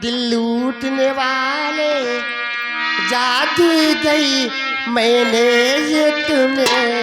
दिल लूटने वाले जाती गई मैंने ये तुम्हें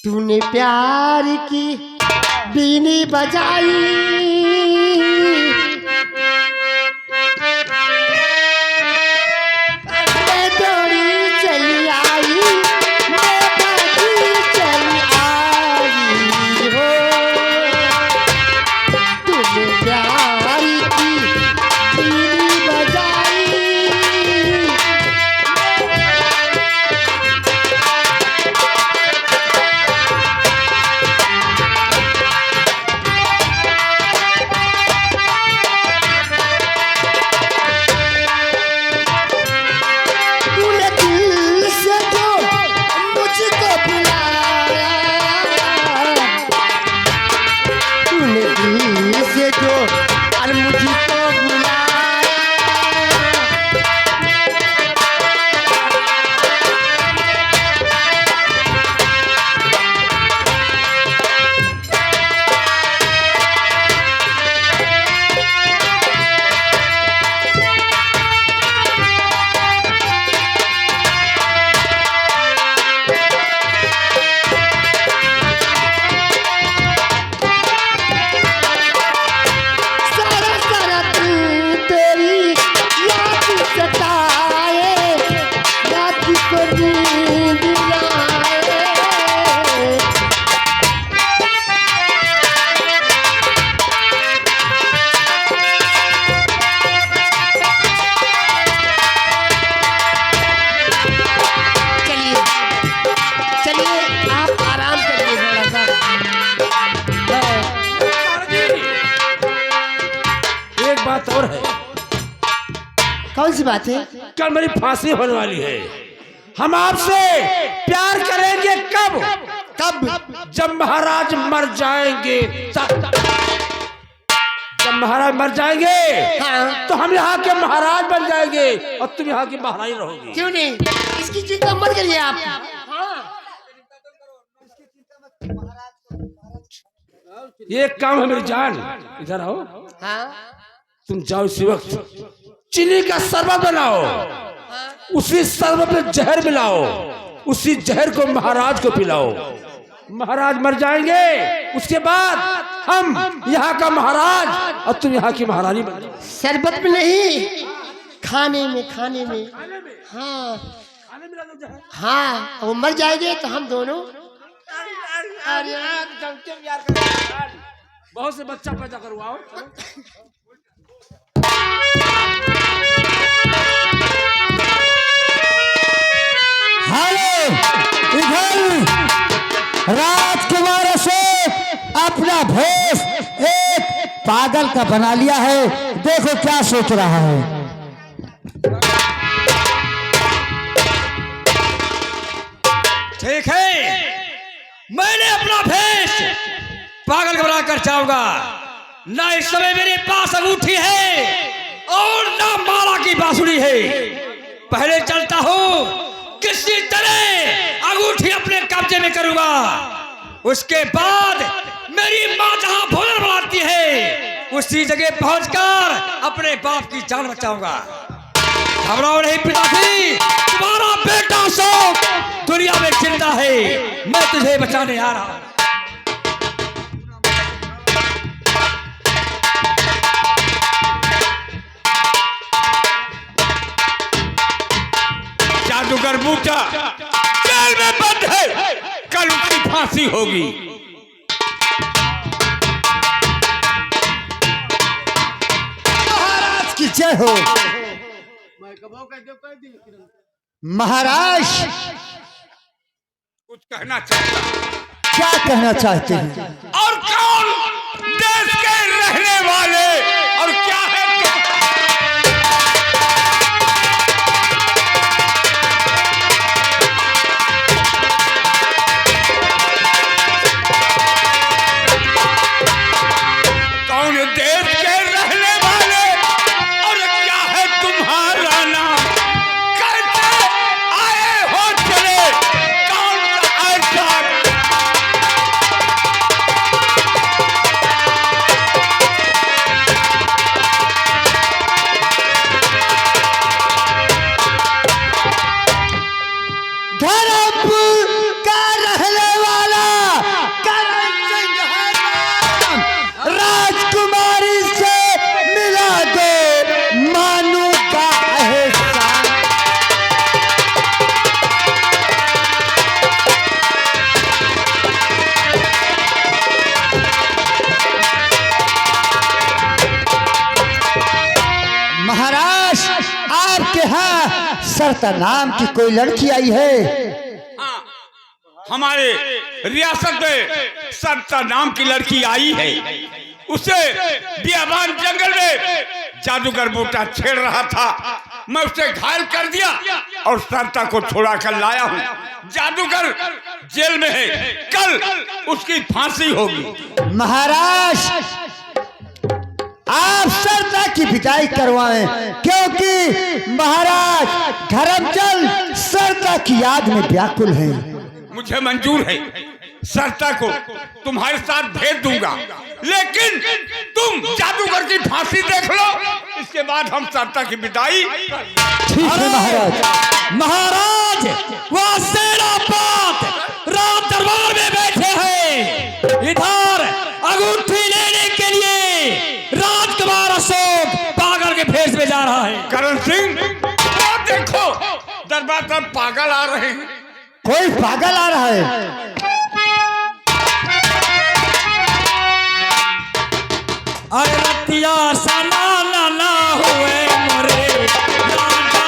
तूने प्यार की बीनी बजाई मैं दौड़ी चली आई मैं भागी चली आई हो तूने प्यार की बीनी बजाई और है। कौन सी बात है? कल मेरी फांसी होने वाली है। हम आपसे प्यार करेंगे कब? कब? जब महाराज मर जाएंगे। जब महाराज मर जाएंगे हाँ। तो हम यहाँ के महाराज बन जाएंगे और तुम यहाँ की महारानी रहोगी। क्यों नहीं? इसकी चिंता मत करिए आप। ये काम है मेरी जान। इधर आओ। हाँ? तुम जाओ इसी वक्त चीनी का शरबत बनाओ। उसी शरबत में जहर मिलाओ। उसी जहर को महाराज को पिलाओ। महाराज मर जाएंगे उसके बाद हम यहाँ का महाराज और तुम यहाँ की महारानी बन जाओ। शरबत में नहीं, खाने में। हाँ हाँ, वो मर जाएंगे तो हम दोनों। बहुत से बच्चा पैदा करवाओ। हेलो, इधर राजकुमार से अपना भेष एक पागल का बना लिया है। देखो क्या सोच रहा है। ठीक है, मैंने अपना भेष पागल का बनाकर जाऊंगा। ना इस समय मेरे पास अंगूठी है और ना माला की बांसुरी है। पहले चलता हूँ किसी तरह अंगूठी अपने कब्जे में करूंगा। उसके बाद मेरी माँ जहां भोजन बनाती है उसी जगह पहुंचकर अपने बाप की जान बचाऊंगा। घबराओ नहीं पिताजी, तुम्हारा बेटा अशोक दुनिया में जिंदा है, मैं तुझे बचाने आ रहा हूं। जादूगर बूटा जेल में बंद है, कल उसकी फांसी होगी। महाराज की जय हो। महाराज कुछ कहना चाहता? क्या कहना चाहते हैं? और कौन देश के रहने वाले और क्या है? कौन देश के रहने वाले और क्या है तुम्हारा नाम? कैसे आए हो चले, कौन सा ऐसा? धर्मपुर का रहने वाला करण सिंह है नाम। राजकुमारी से मिला दो, मानू का एहसान। महाराज आपके यहाँ सरता नाम की कोई लड़की आई है? हाँ, हमारे रियासत में सरता नाम की लड़की आई है। उसे बियाबान जंगल में जादूगर बूटा छेड़ रहा था, मैं उसे घायल कर दिया और सरता को छुड़ा कर लाया हूँ। जादूगर जेल में है, कल उसकी फांसी होगी। महाराज आप सरता की विदाई करवाएं, क्योंकि महाराज धर्मचंद सरता की याद में व्याकुल हैं। मुझे मंजूर है, सरता को तुम्हारे साथ भेज दूंगा, लेकिन तुम जादूगर की फांसी देख लो, इसके बाद हम सरता की विदाई। ठीक है महाराज। महाराज वह सेनापत राज दरबार में बैठे हैं, इधर अंगूठी लेने के लिए राजकुमार अशोक पागल के भेष में जा रहा है। करण सिंह, वो देखो दरबार पर पागल आ रहे हैं। कोई पागल आ रहा है? अरे रतिया सना ना हुए मोरे राजा।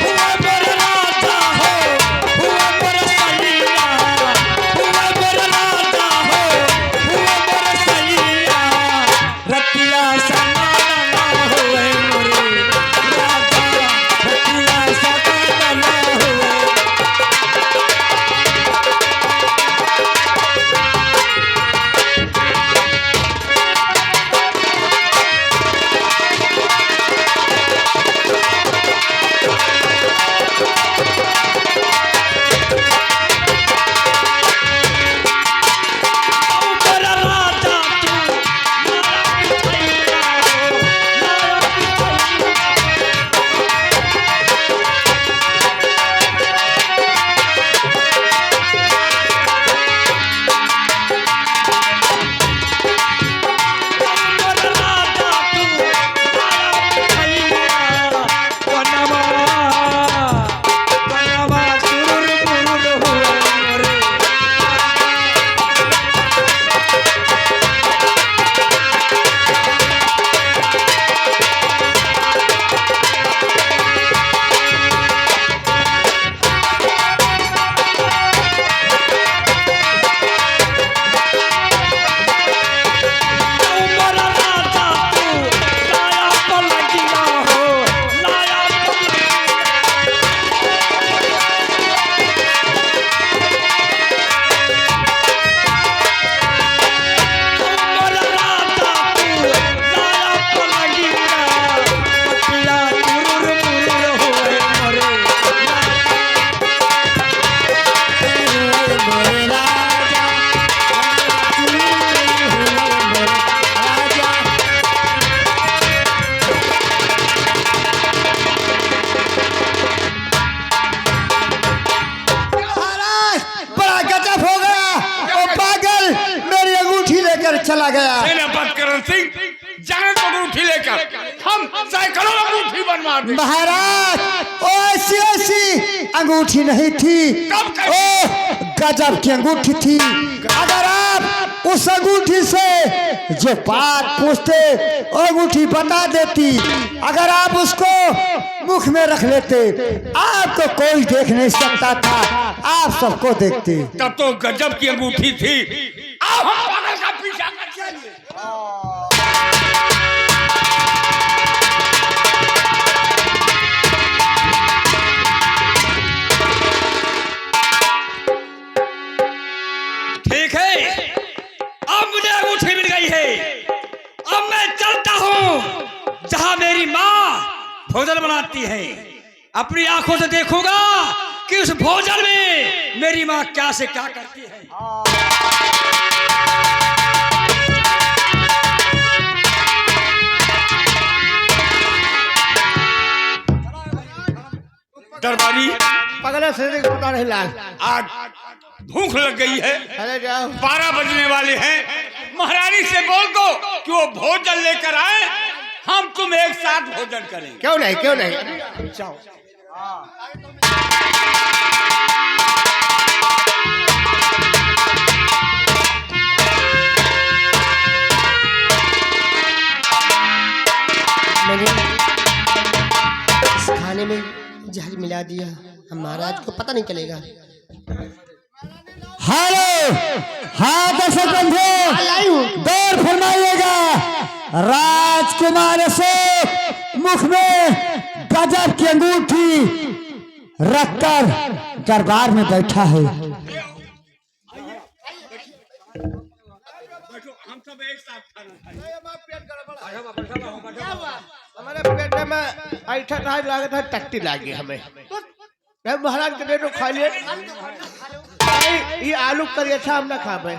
हुए मोरे राजा हो, हुए मोरे सैया, हुए मोरे राजा हो, हुए मोरे सैया। रतिया सना ना हुए मोरे राजा, रतिया सना चला गया। सेनापति करण सिंह जाए तो अंगूठी लेकर हम सैकड़ों अंगूठी बनवा दें। महाराज ऐसी ऐसी अंगूठी नहीं थी, ओ गजब की अंगूठी थी। अगर आप उस अंगूठी से जो बात पूछते वो अंगूठी बता देती, अगर आप उसको मुख में रख लेते आपको कोई देख नहीं सकता था, आप सबको देखते। तब तो गजब की अंगूठी थी। आओ हम पागल का पीछा कर चलिए। ठीक है, अब मुझे अंगूठी मिल गई है। अब मैं चलता हूँ जहां मेरी माँ भोजन बनाती है। अपनी आंखों से देखूंगा कि उस भोजन में मेरी माँ क्या से क्या करती है। दरबारी पगला से पता नहीं लाग। आज भूख लग गई है, अरे जाओ 12 बजने वाले हैं। महारानी से बोल दो कि वो भोजन लेकर आए, हम तुम एक साथ भोजन करें। क्यों नहीं क्यों नहीं जाओ। मैंने इस खाने में जहर मिला दिया, हम महाराज को पता नहीं चलेगा। हेलो, हाँ दर्शक बंधु, दौड़ फरमाइएगा। राजकुमार अशोक मुख में गजब की अंगूठी रखकर दरबार में बैठा है। हम सब एक साथ खाना हमारे पेट में ऐठा था, लागत है टट्टी लागी हमें। महाराज के दे दो खा लिए। ये आलू करी अच्छा हम ना खा पाए।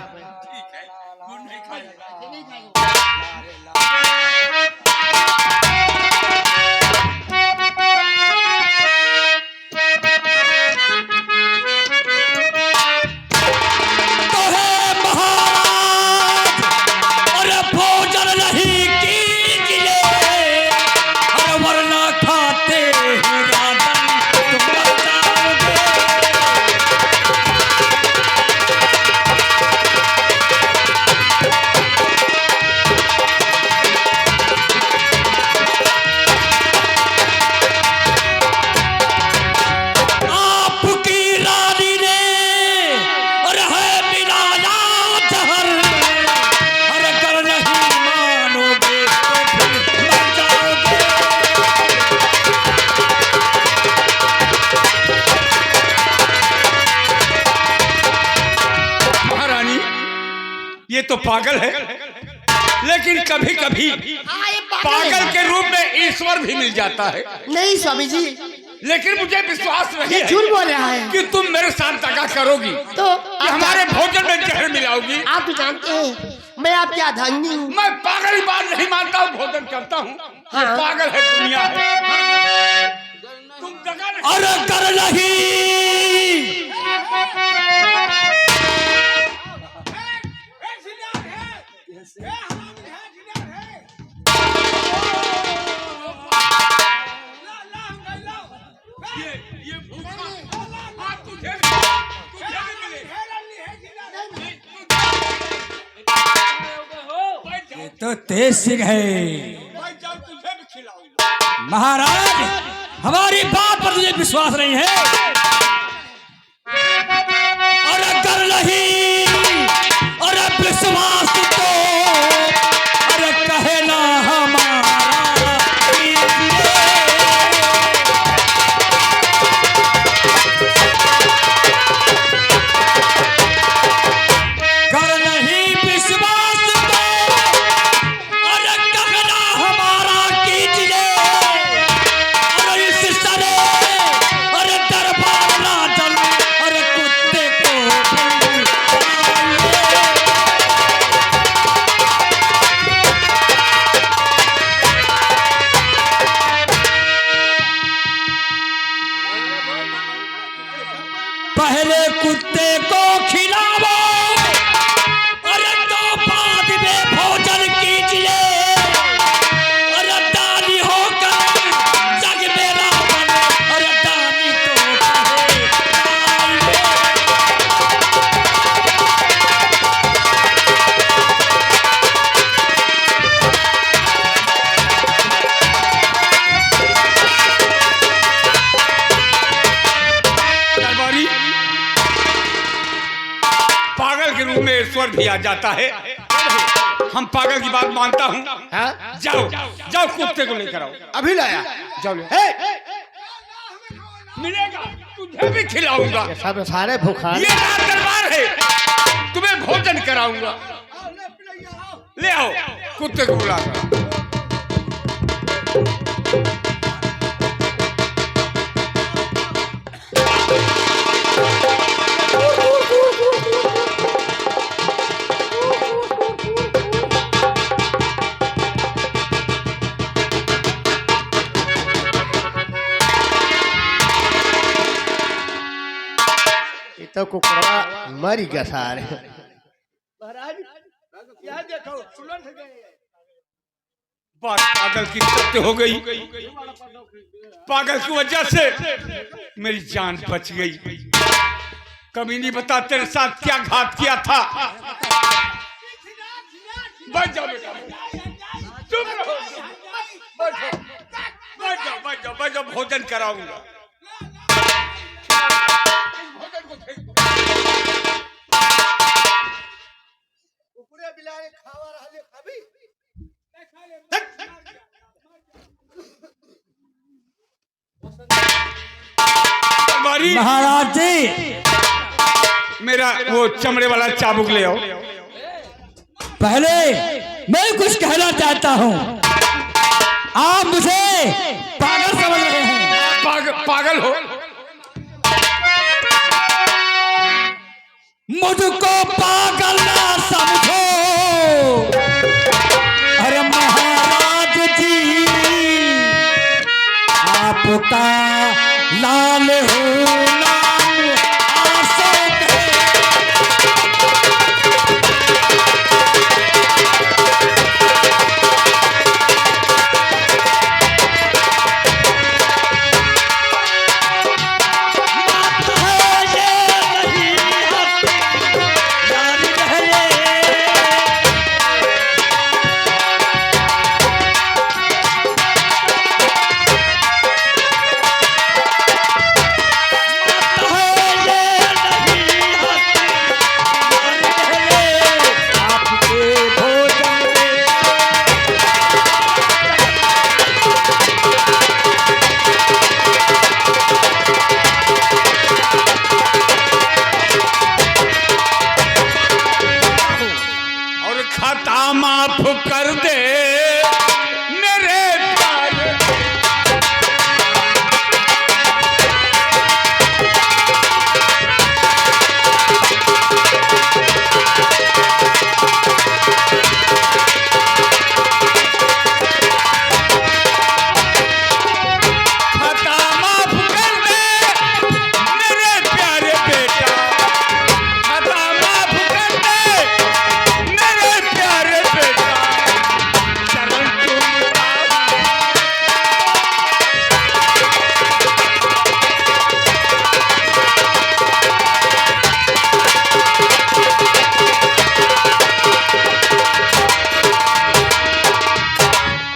ये तो पागल है, लेकिन कभी कभी पागल के रूप में ईश्वर भी मिल जाता है। नहीं स्वामी जी, लेकिन मुझे विश्वास नहीं है झूठ बोल रहा है कि तुम मेरे साथ दगा करोगी, तो कि हमारे भोजन में जहर मिलाओगी। आप तो जानते हैं मैं आपकी अर्धांगिनी हूँ। मैं पागल ही बात नहीं मानता हूँ, भोजन करता हूँ। हाँ। पागल है दुनिया है। तुम दगा नहीं। अरे कर नहीं तो तेज सिंह है महाराज। हमारी बात पर तुझे विश्वास नहीं है और अगर नहीं और विश्वास तो अरे कहे ना हमारा कर नहीं विश्वास तो अरे कहना हमारा कीजिए और इस तरह अरे दरबार ना चल अरे कुत्ते को किया जाता है। हम पागल की बात मानता हूँ। हाँ? जाओ जाओ कुत्ते को लेकर आओ। अभी लाया। जाओ ले। हे! मिलेगा, तुझे भी खिलाऊंगा। ये सब सारे भूखा ये रात दरबार है, तुम्हें भोजन कराऊंगा। ले आओ कुत्ते को बुला कर। तो कुकड़ा मर गया सारे। महाराज क्या देखो बात पागल की सत्य हो गई। पागल की वजह से मेरी जान बच गई। कभी नहीं बता तेरे साथ क्या घात किया था। बैठ जाओ बेटा, चुप रहो, बैठो, बैठ जाओ, बैठ जाओ, बैठ जाओ, भोजन कराऊंगा। कुकुरे बिलाए खावा रहले खाबी। हमारी महाराज जी, मेरा वो चमड़े वाला चाबुक ले आओ। पहले मैं कुछ कहना चाहता हूँ। आप मुझे पागल समझ रहे हैं। पागल हो? मुझको पागल ना समझो। अरे महाराज जी, आपका लाल हो नाम अशोक है। माफ कर दे मेरे प्यार। खता माफ कर दे मेरे प्यारे बेटा। खता माफ कर दे मेरे प्यारे बेटा। चरण चूमता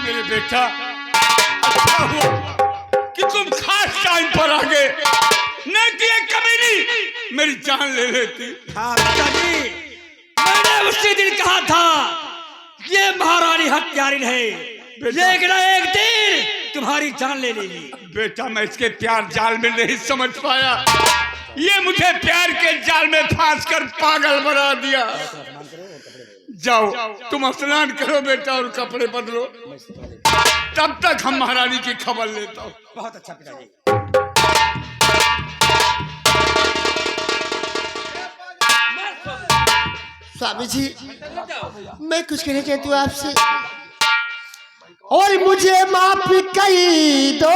मेरे बेटा, अच्छा हुआ कि तुम खास टाइम पर आ गए, नहीं तो ये कभी नहीं मेरी जान ले लेती। हाँ पिताजी, मैंने उसी दिन कहा था ये महारानी हत्यारिन है, लेकिन एक दिन तुम्हारी जान ले लेगी। बेटा, मैं इसके प्यार जाल में नहीं समझ पाया। ये मुझे प्यार के जाल में फांस कर पागल बना दिया। जाओ तुम स्नान करो बेटा और कपड़े बदलो, तब तक हम महारानी की खबर लेता हूँ। बहुत अच्छा पिताजी। स्वामी जी, मैं कुछ कहना चाहती हूँ आपसे, और मुझे माफ कर दो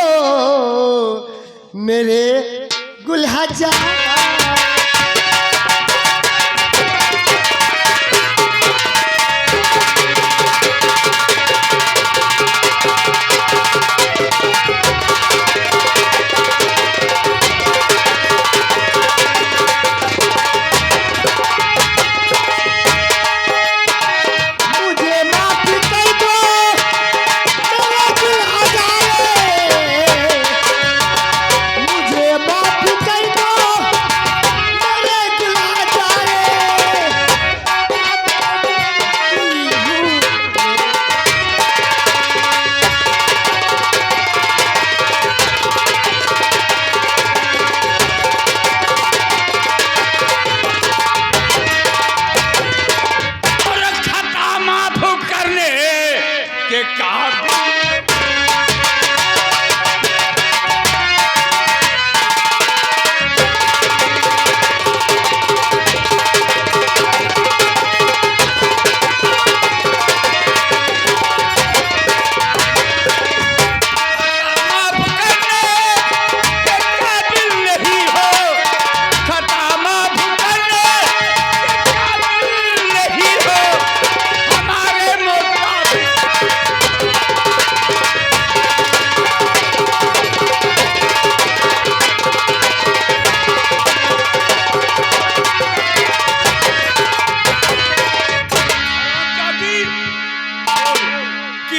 मेरे गुलहजा।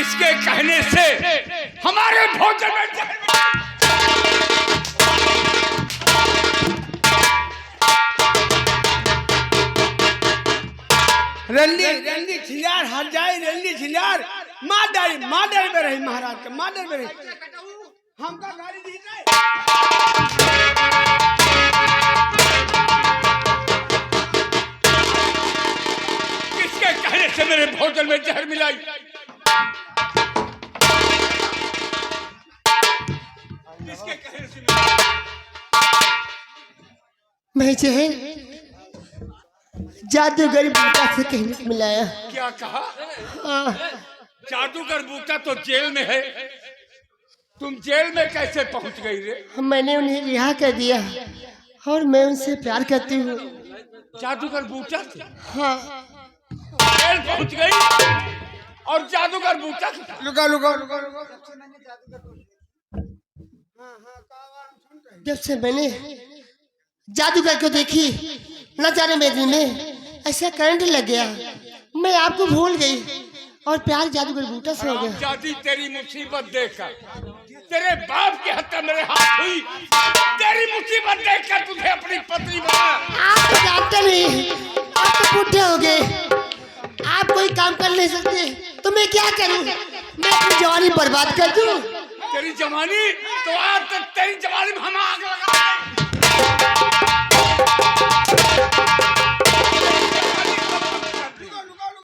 किसके कहने से हमारे भोजन में रंडी छिलार हट जाए, रंडी छिलार मादर में रही महाराज के, मादर में रही हमका गाड़ी दी जाए। किसके कहने से मेरे भोजन में जहर मिलाई? किसके कहने से मैं जहर जादूगर बूटा से कहीं मिलाया। क्या कहा? हाँ। जादूगर बूटा तो जेल में है, तुम जेल में कैसे पहुंच गई रे? मैंने उन्हें रिहा कर दिया और मैं उनसे प्यार करती हूँ। जादूगर बूटा से हाँ। जेल पहुंच गई और जादूगर बूटा से लुका जब से मैंने जादूगर को देखी, न जाने मेरे दिल में ऐसा करंट लग गया, मैं आपको भूल गई और प्यार जादूगर बूटा से हो गया। जादी तेरी मुसीबत देखकर, तेरे बाप की हत्या मेरे हाथ हुई, तेरी मुसीबत देखकर तुझे अपनी पत्नी बना। आप तो जानते नहीं, आप तो बूढ़े हो गए, आप कोई काम कर नहीं सकते, तो मैं क्या करूं? मैं अपनी जवानी बर्बाद कर दूं? तेरी जवानी तो आज तक तेरी जवानी में हम आग लगा